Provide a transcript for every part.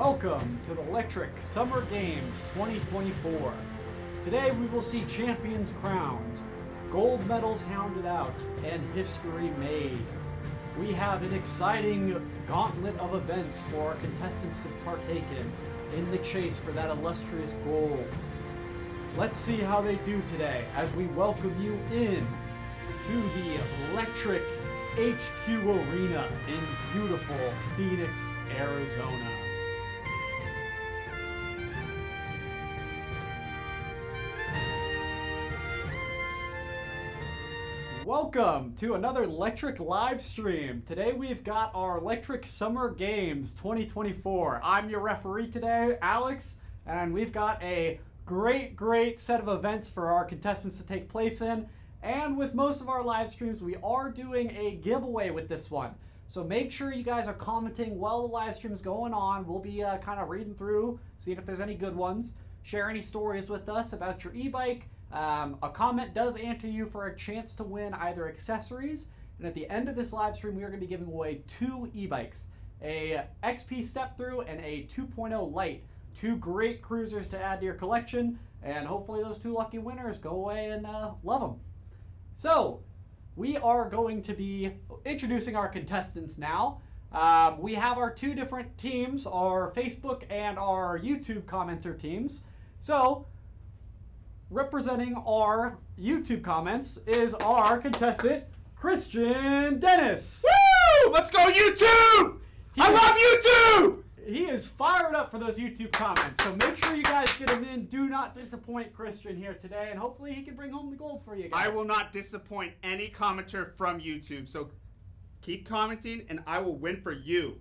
Welcome to the Lectric Summer Games 2024. Today we will see champions crowned, gold medals hounded out, and history made. We have an exciting gauntlet of events for our contestants to partake in the chase for that illustrious gold. Let's see how they do today as we welcome you in to the Lectric HQ Arena in beautiful Phoenix, Arizona. Welcome to another Lectric live stream. Today we've got our Lectric Summer Games 2024. I'm your referee today, Alex, and we've got a great set of events for our contestants to take place in. And with most of our live streams, we are doing a giveaway with this one. So make sure you guys are commenting while the live stream is going on. We'll be kind of reading through, seeing if there's any good ones. Share any stories with us about your e-bike. A comment does enter you for a chance to win either accessories, and at the end of this live stream we are going to be giving away 2 e-bikes, a XP step through and a 2.0 Lite, 2 great cruisers to add to your collection, and hopefully those 2 lucky winners go away and love them. So we are going to be introducing our contestants now. We have our 2 different teams, our Facebook and our YouTube commenter teams. So representing our YouTube comments is our contestant, Christian Dennis. Woo! Let's go YouTube! I love YouTube! He is fired up for those YouTube comments, so make sure you guys get him in. Do not disappoint Christian here today, and hopefully he can bring home the gold for you guys. I will not disappoint any commenter from YouTube, so keep commenting and I will win for you.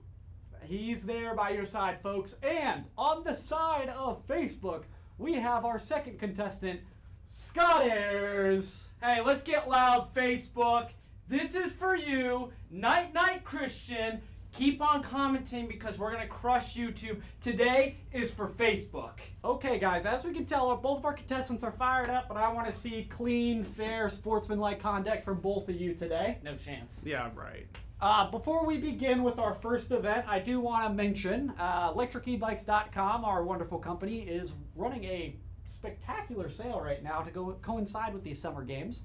He's there by your side, folks. And on the side of Facebook, we have our second contestant, Scott Ayers. Hey, let's get loud, Facebook. This is for you. Night, Christian. Keep on commenting because we're going to crush YouTube. Today is for Facebook. Okay, guys, as we can tell, both of our contestants are fired up, but I want to see clean, fair, sportsmanlike conduct from both of you today. No chance. Yeah, right. Before we begin with our first event, I do want to mention LectricEbikes.com, our wonderful company, is running a spectacular sale right now to coincide with these summer games.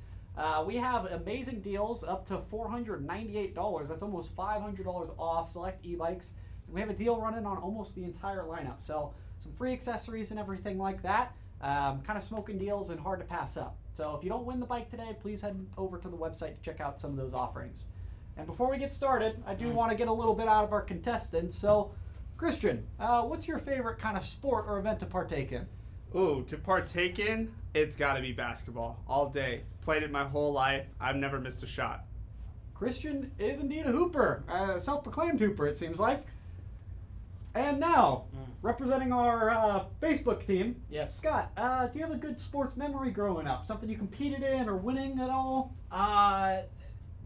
We have amazing deals up to $498. That's almost $500 off select e-bikes. And we have a deal running on almost the entire lineup. So some free accessories and everything like that. Kind of smoking deals and hard to pass up. So if you don't win the bike today, please head over to the website to check out some of those offerings. And before we get started, I do want to get a little bit out of our contestants. So, Christian, what's your favorite kind of sport or event to partake in? Ooh, to partake in, it's got to be basketball all day. Played it my whole life. I've never missed a shot. Christian is indeed a hooper, a self-proclaimed hooper, it seems like. And now, representing our Facebook team, yes, Scott, do you have a good sports memory growing up? Something you competed in or winning at all?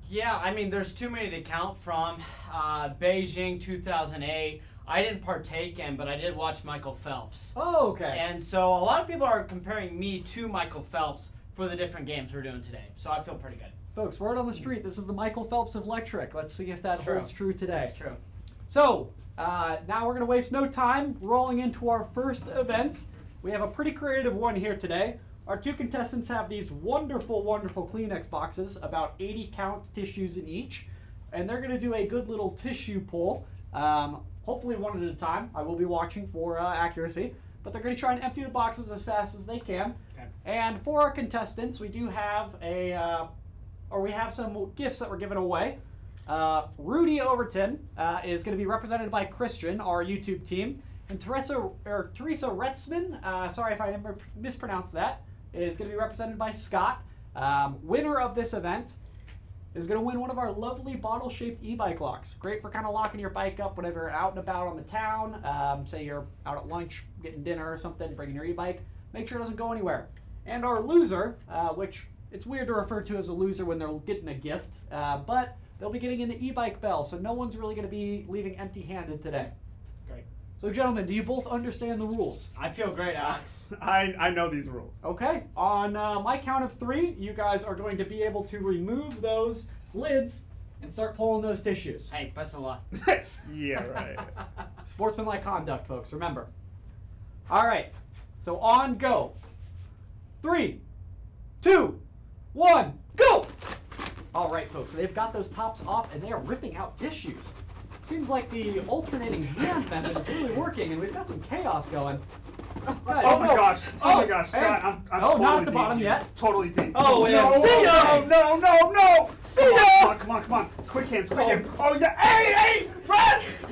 Yeah, I mean, there's too many to count from. Beijing 2008. I didn't partake in, but I did watch Michael Phelps. Oh, okay. And so a lot of people are comparing me to Michael Phelps for the different games we're doing today. So I feel pretty good. Folks, word on the street, this is the Michael Phelps of Lectric. Let's see if that holds true today. That's true. So, now we're going to waste no time rolling into our first event. We have a pretty creative one here today. Our 2 contestants have these wonderful Kleenex boxes, about 80 count tissues in each. And they're going to do a good little tissue pull. Hopefully one at a time. I will be watching for accuracy. But they're going to try and empty the boxes as fast as they can. Okay. And for our contestants, we do have we have some gifts that we're giving away. Rudy Overton is going to be represented by Christian, our YouTube team. And Teresa Retzman, sorry if I mispronounced that, is going to be represented by Scott. Winner of this event is going to win one of our lovely bottle-shaped e-bike locks. Great for kind of locking your bike up whenever you're out and about on the town. Say you're out at lunch, getting dinner or something, bringing your e-bike. Make sure it doesn't go anywhere. And our loser, which it's weird to refer to as a loser when they're getting a gift, but they'll be getting an e-bike bell, so no one's really going to be leaving empty-handed today. Great. So gentlemen, do you both understand the rules? I feel great, Alex. I know these rules. Okay, on my count of 3, you guys are going to be able to remove those lids and start pulling those tissues. Hey, best of luck. Yeah, right. Sportsmanlike conduct, folks, remember. All right, so on go. 3, 2, 1, go! All right, folks, so they've got those tops off and they are ripping out tissues. It seems like the alternating hand method is really working and we've got some chaos going. Guys, Oh my gosh! Oh my gosh! hey. Scott, I'm Oh, totally not at the beat bottom you. yet. Totally beat. Oh, yeah. no! See ya! No! See ya! Come on! Quick hands! Oh yeah! Hey! Ref!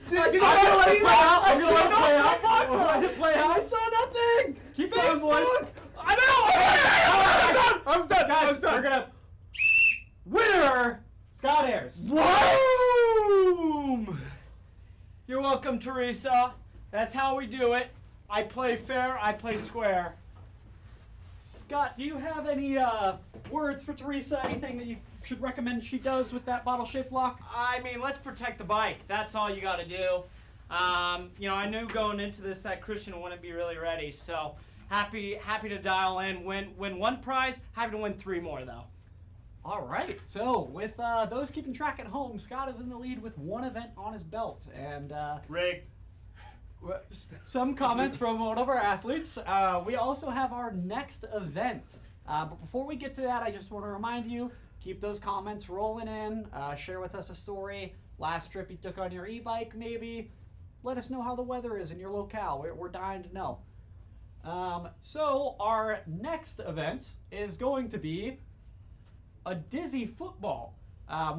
I'm gonna let it play out. I'm gonna let it play out. I'm gonna let it play out. I saw nothing. Keep going, boys. I know. I was done. Guys, we're gonna winner Scott Ayers. Boom! You're welcome, Teresa. That's how we do it. I play fair, I play square. Scott, do you have any words for Teresa? Anything that you should recommend she does with that bottle-shaped lock? I mean, let's protect the bike. That's all you got to do. You know, I knew going into this that Christian wouldn't be really ready, so happy to dial in. Win one prize. Happy to win 3 more though. All right. So with those keeping track at home, Scott is in the lead with 1 event on his belt, and Rigged. some comments from one of our athletes. We also have our next event. But before we get to that, I just want to remind you, keep those comments rolling in. Share with us a story. Last trip you took on your e-bike, maybe. Let us know how the weather is in your locale. We're dying to know. So our next event is going to be a dizzy football.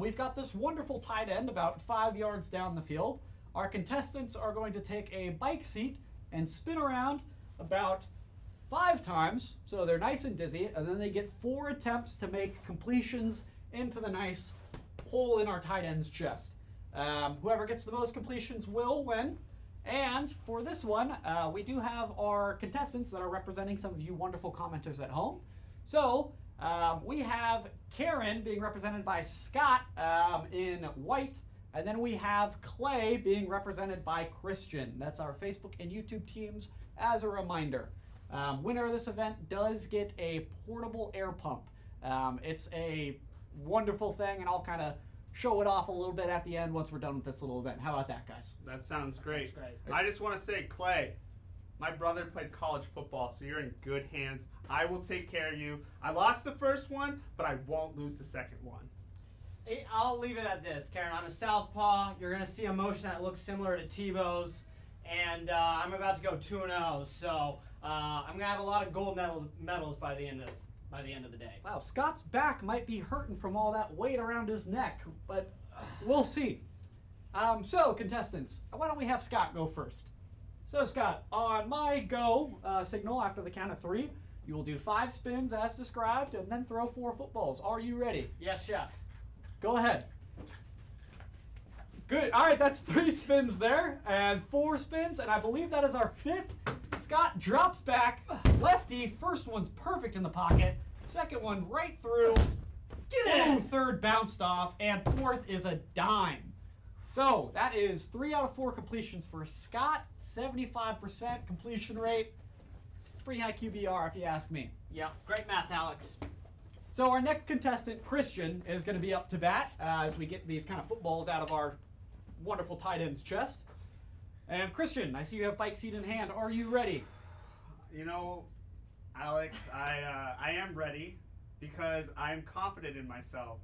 We've got this wonderful tight end about 5 yards down the field. Our contestants are going to take a bike seat and spin around about 5 times, so they're nice and dizzy, and then they get 4 attempts to make completions into the nice hole in our tight end's chest. Whoever gets the most completions will win. And for this one, we do have our contestants that are representing some of you wonderful commenters at home. So we have Karen being represented by Scott in white, and then we have Clay being represented by Christian. That's our Facebook and YouTube teams as a reminder. Winner of this event does get a portable air pump. It's a wonderful thing, and I'll kind of show it off a little bit at the end once we're done with this little event. How about that, guys? That sounds great. Sounds great. I just want to say, Clay, my brother played college football, so you're in good hands. I will take care of you. I lost the first one, but I won't lose the second one. I'll leave it at this, Karen. I'm a southpaw. You're going to see a motion that looks similar to Tebow's, and I'm about to go 2-0. So I'm going to have a lot of gold medals by the end of the day. Wow, Scott's back might be hurting from all that weight around his neck, but we'll see. So, contestants, why don't we have Scott go first? So, Scott, on my go signal after the count of 3, you will do 5 spins as described and then throw 4 footballs. Are you ready? Yes, chef. Go ahead. Good. All right, that's 3 spins there and 4 spins, and I believe that is our 5th. Scott drops back. Lefty, first one's perfect in the pocket. Second one right through. Get it! Third bounced off, and 4th is a dime. So that is 3 out of 4 completions for Scott. 75% completion rate. Pretty high QBR if you ask me. Yeah, great math, Alex. So our next contestant, Christian, is going to be up to bat as we get these kind of footballs out of our wonderful tight end's chest. And Christian, I see you have bike seat in hand. Are you ready? You know, Alex, I am ready because I'm confident in myself.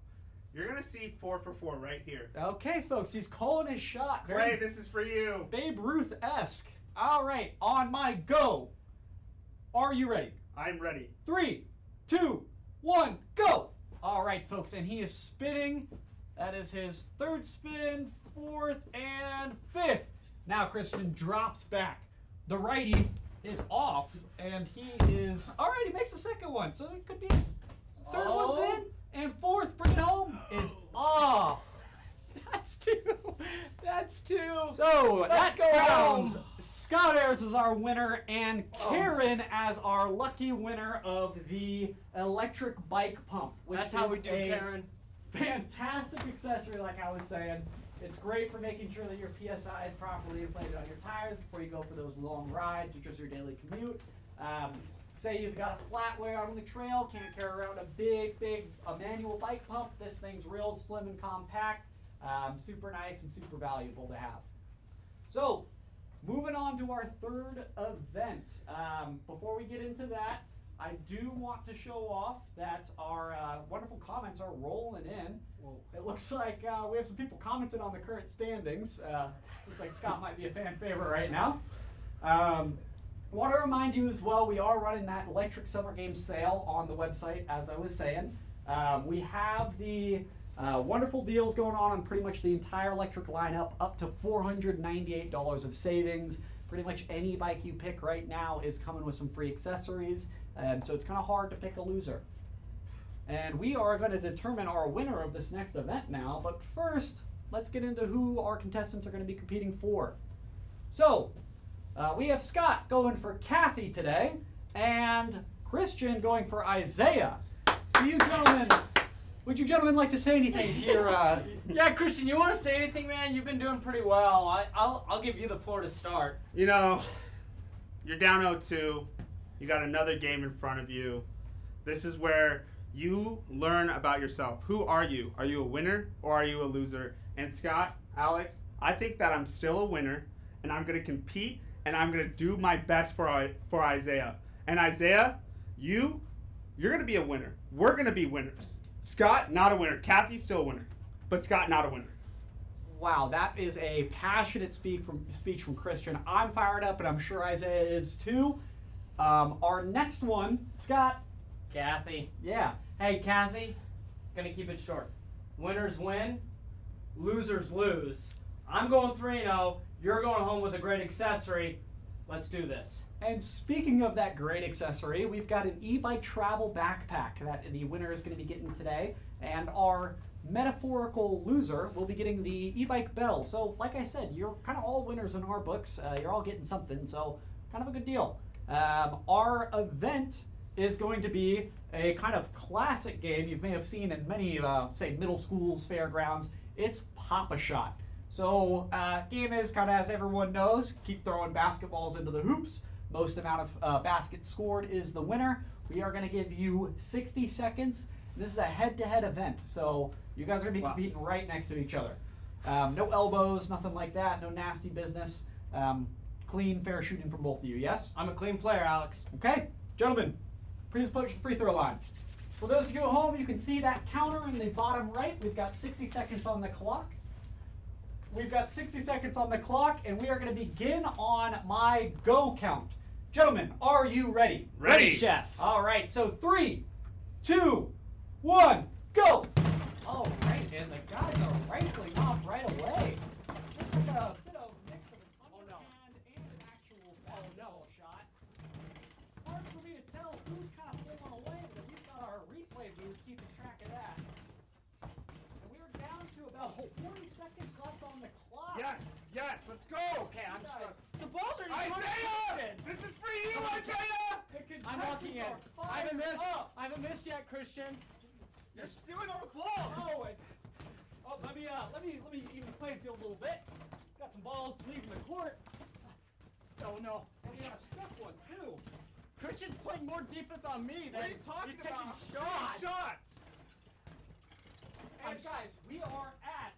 You're going to see 4 for 4 right here. Okay, folks, he's calling his shot. Clay, this is for you. Babe Ruth-esque. All right, on my go. Are you ready? I'm ready. 3, 2, 1, go! All right, folks, and he is spinning. That is his 3rd spin, 4th, and 5th. Now Christian drops back. The righty is off, and he is... All right, he makes a 2nd one, so it could be... 3rd one's in, and 4th, bring it home, is off. That's 2. That's 2. So Let's that go crowns home. Scott Ayers as our winner and Karen as our lucky winner of the electric bike pump. Which That's how is we do, a Karen. fantastic accessory, like I was saying. It's great for making sure that your PSI is properly inflated on your tires before you go for those long rides or just your daily commute. say you've got a flat way out on the trail, can't carry around a big manual bike pump. This thing's real slim and compact, super nice and super valuable to have. So, moving on to our third event. Before we get into that, I do want to show off that our wonderful comments are rolling in. Whoa. It looks like we have some people commenting on the current standings. Looks like Scott might be a fan favorite right now. Want to remind you as well, we are running that Lectric Summer Games sale on the website, as I was saying. We have the wonderful deals going on pretty much the entire electric lineup, up to $498 of savings. Pretty much any bike you pick right now is coming with some free accessories, so it's kind of hard to pick a loser. And we are going to determine our winner of this next event now, but first, let's get into who our contestants are going to be competing for. So, we have Scott going for Kathy today, and Christian going for Isaiah. Would you gentlemen like to say anything to your... Yeah, Christian, you want to say anything, man? You've been doing pretty well. I'll give you the floor to start. You know, you're down 0-2. You got another game in front of you. This is where you learn about yourself. Who are you? Are you a winner or are you a loser? And Scott, Alex, I think that I'm still a winner, and I'm going to compete, and I'm going to do my best for Isaiah. And Isaiah, you're going to be a winner. We're going to be winners. Scott, not a winner. Kathy's still a winner, but Scott, not a winner. Wow, that is a passionate speech from Christian. I'm fired up, and I'm sure Isaiah is too. Our next one, Scott. Kathy. Yeah. Hey, Kathy, gonna keep it short. Winners win, losers lose. I'm going 3-0. You're going home with a great accessory. Let's do this. And speaking of that great accessory, we've got an e-bike travel backpack that the winner is going to be getting today. And our metaphorical loser will be getting the e-bike bell. So like I said, you're kind of all winners in our books. You're all getting something, so kind of a good deal. Our event is going to be a kind of classic game you may have seen in many, say, middle schools, fairgrounds. It's Pop-A-Shot. So game is kind of, as everyone knows, keep throwing basketballs into the hoops. Most amount of baskets scored is the winner. We are going to give you 60 seconds. This is a head-to-head event, so you guys are going to be competing right next to each other. No elbows, nothing like that, no nasty business. Clean, fair shooting from both of you, yes? I'm a clean player, Alex. Okay, gentlemen, please approach the free throw line. For those of you at home, you can see that counter in the bottom right. We've got 60 seconds on the clock. We've got 60 seconds on the clock, and we are going to begin on my go count. Gentlemen, are you ready? Ready, chef. All right, so 3, 2, 1, go! All right, and the guys are rifling off right away. Looks like a bit of a mix of an underhand and an actual ball shot. Hard for me to tell who's kind of pulling away, but we've got our replay booth keeping track of that. And we are down to about 40 seconds left on the clock. Yes, let's go. Okay, I'm Guys, stuck. The balls are Isaiah, this is for you, Isaiah. I'm walking in. I haven't missed yet, Christian. You're stealing all the balls. Let me even the playing field a little bit. Got some balls leaving the court. Oh no, and we got a stuck one too. Christian's playing more defense on me than What are you talking he's taking about? shots. And guys, we are at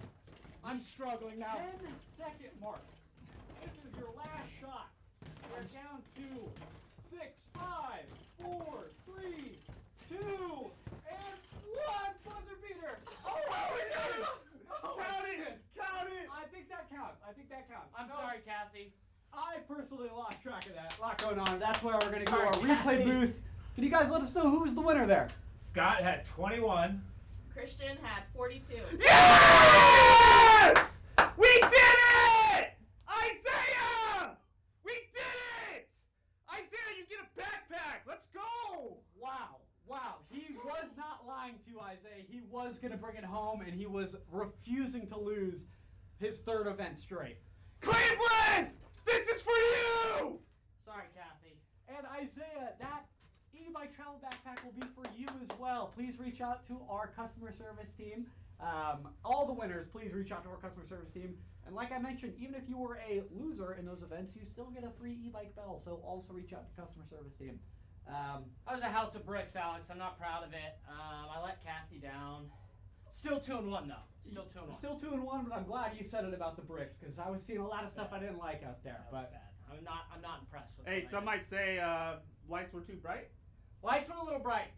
I'm struggling now. 10-second mark. This is your last shot. We're down to 6, 5, 4, 3, 2, and 1 buzzer beater. Oh, Count it. I think that counts. I'm So, sorry, Kathy. I personally lost track of that. A lot going on. That's why we're going to go Sorry, our replay Kathy. booth. Can you guys let us know who was the winner there? Scott had 21. Christian had 42. Yes! We did it! Isaiah! We did it! Isaiah, you get a backpack. Let's go. Wow. He was not lying to you, Isaiah. He was going to bring it home, and he was refusing to lose his third event straight. Cleveland, this is for you. Sorry, Kathy. And Isaiah, that e-bike travel backpack will be for you as well. Please reach out to our customer service team. All the winners, please reach out to our customer service team. And like I mentioned, even if you were a loser in those events, you still get a free e-bike bell. So also reach out to customer service team. That was a house of bricks, Alex. I'm not proud of it. I let Kathy down. Still 2-1 though. Still 2-1. Still 2-1, but I'm glad you said it about the bricks because I was seeing a lot of stuff I didn't like out there. That was But bad. I'm not impressed with. Hey, what I some did. might say lights were too bright. Lights were a little bright,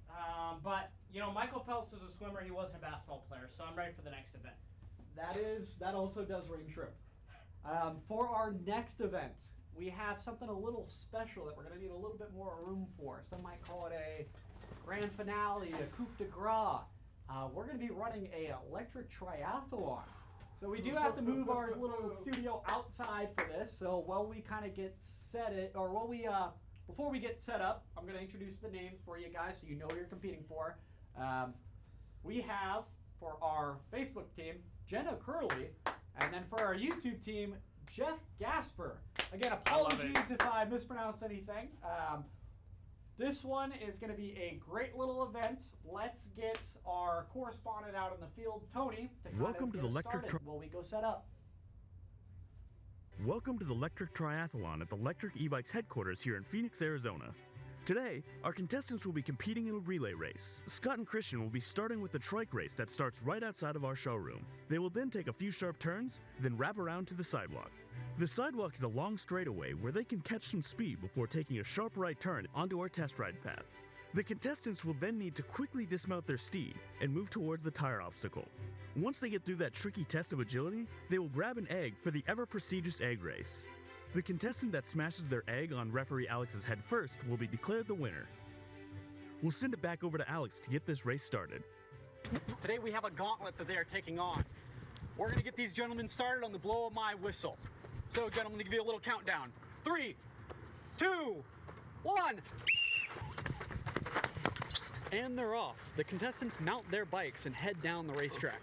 but you know Michael Phelps was a swimmer. He wasn't a basketball player, so I'm ready for the next event. that also does ring true. For our next event, we have something a little special that we're going to need a little bit more room for. Some might call it a grand finale, a coup de grace. We're going to be running a electric triathlon. So we do have to move our little studio outside for this. So while we kind of get before we get set up, I'm going to introduce the names for you guys so you know who you're competing for. We have, for our Facebook team, Jenna Curley, and then for our YouTube team, Jeff Gasper. Again, apologies if I mispronounced anything. This one is going to be a great little event. Let's get our correspondent out in the field, Tony, to Welcome to the Lectric while we go set up. Welcome to the Lectric Triathlon at the Lectric eBike's headquarters here in Phoenix, Arizona. Today, our contestants will be competing in a relay race. Scott and Christian will be starting with the trike race that starts right outside of our showroom. They will then take a few sharp turns, then wrap around to the sidewalk. The sidewalk is a long straightaway where they can catch some speed before taking a sharp right turn onto our test ride path. The contestants will then need to quickly dismount their steed and move towards the tire obstacle. Once they get through that tricky test of agility, they will grab an egg for the ever-prestigious egg race. The contestant that smashes their egg on referee Alex's head first will be declared the winner. We'll send it back over to Alex to get this race started. Today we have a gauntlet that they are taking on. We're going to get these gentlemen started on the blow of my whistle. So gentlemen, to give you a little countdown. 3, 2, 1. And they're off. The contestants mount their bikes and head down the racetrack.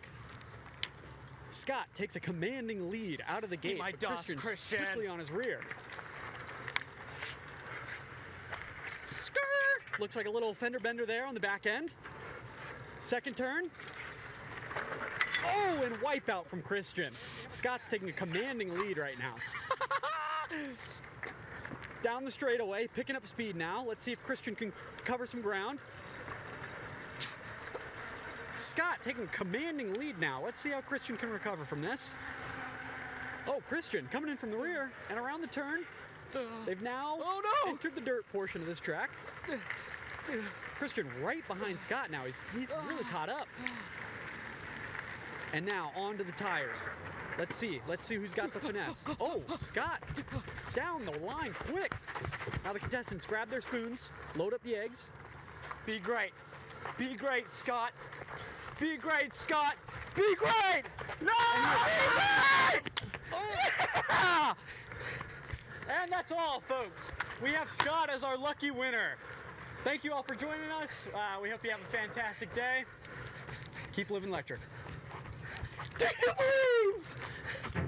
Scott takes a commanding lead out of the gate, my but dust, Christian's Christian. quickly on his rear. Skirt! Looks like a little fender bender there on the back end. Second turn. Oh, and wipeout from Christian. Scott's taking a commanding lead right now. Down the straightaway, picking up speed now. Let's see if Christian can cover some ground. Scott taking a commanding lead now. Let's see how Christian can recover from this. Oh, Christian coming in from the rear and around the turn. They've now entered the dirt portion of this track. Christian right behind Scott now. He's really caught up. And now on to the tires. Let's see who's got the finesse. Oh, Scott down the line quick. Now the contestants grab their spoons, load up the eggs. Be great. Be great, Scott. Be great, Scott. Be great. No! Be great! Oh. And that's all, folks. We have Scott as our lucky winner. Thank you all for joining us. We hope you have a fantastic day. Keep living electric. Take the move!